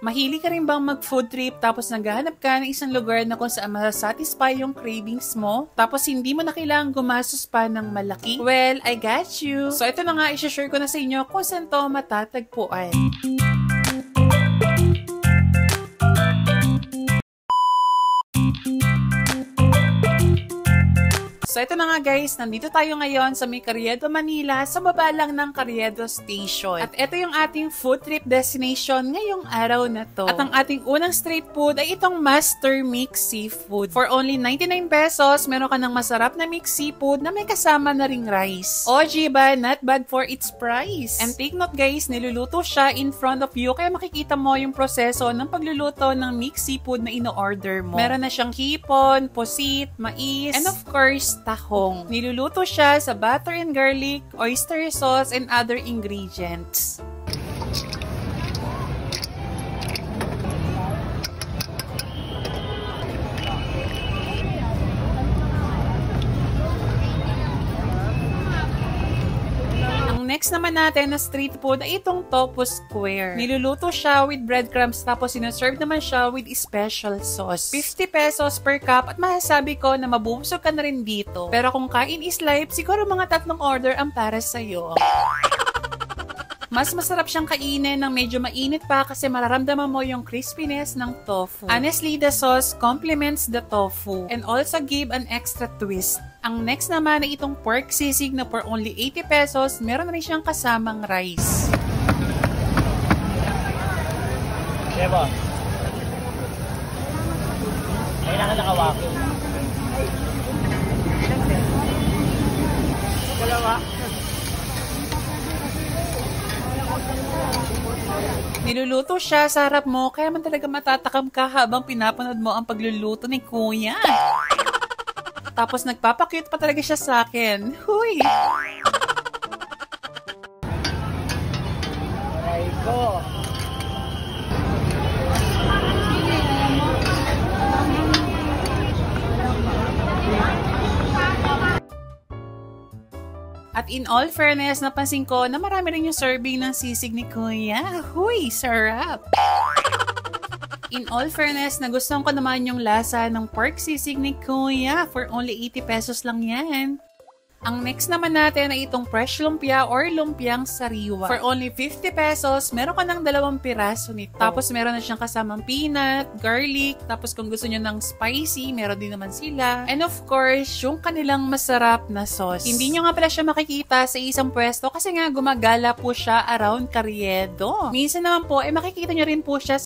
Mahilig ka rin bang mag-food trip tapos naghahanap ka ng isang lugar na kung saan masasatisfy yung cravings mo tapos hindi mo na kailangan gumastos pa ng malaki? Well, I got you! So ito na nga, i-share ko na sa inyo kung saan to matatagpuan. So ito na nga guys, nandito tayo ngayon sa may Carriedo, Manila, sa baba lang ng Carriedo Station. At ito yung ating food trip destination ngayong araw na to. At ang ating unang street food ay itong Master Mix Seafood. For only 99 pesos, meron ka ng masarap na mixed seafood na may kasama na ring rice. OG ba? Not bad for its price. And take note guys, niluluto siya in front of you kaya makikita mo yung proseso ng pagluluto ng mixed seafood na ino-order mo. Meron na siyang hipon, pusit, mais, and of course, tahong. Niluluto siya sa butter and garlic, oyster sauce, and other ingredients. Next naman natin na street food ay itong Tofu Square. Niluluto siya with breadcrumbs tapos sinaserve naman siya with special sauce. 50 pesos per cup at masasabi ko na mabubusog ka na rin dito. Pero kung kain is life, siguro mga 3 order ang para sa'yo. Mas masarap siyang kainin ng medyo mainit pa kasi mararamdaman mo yung crispiness ng tofu. Honestly, the sauce complements the tofu and also give an extra twist. Ang next naman ay itong pork sisig na for only 80 pesos, meron rin siyang kasamang rice. Diba? Kailangan nakawaki. Dalawa. Niluluto siya sa harap mo, kaya man talaga matatakam ka habang pinapanood mo ang pagluluto ni Kuya. Tapos nagpapakyut pa talaga siya sa akin. Huy! Aray ko. At in all fairness, napansin ko na marami rin yung serving ng sisig ni Kuya. Huy, sarap! In all fairness, nagustuhan ko naman yung lasa ng pork sisig ni Kuya. For only 80 pesos lang yan. Ang next naman natin ay itong fresh lumpia or lumpiang sariwa. For only 50 pesos, meron ka ng 2 piraso nito. Tapos meron na siyang kasamang peanut, garlic, tapos kung gusto nyo ng spicy, meron din naman sila. And of course, yung kanilang masarap na sauce. Hindi nyo nga pala siya makikita sa isang pwesto kasi nga gumagala po siya around Carriedo. Minsan naman po, makikita nyo rin po siya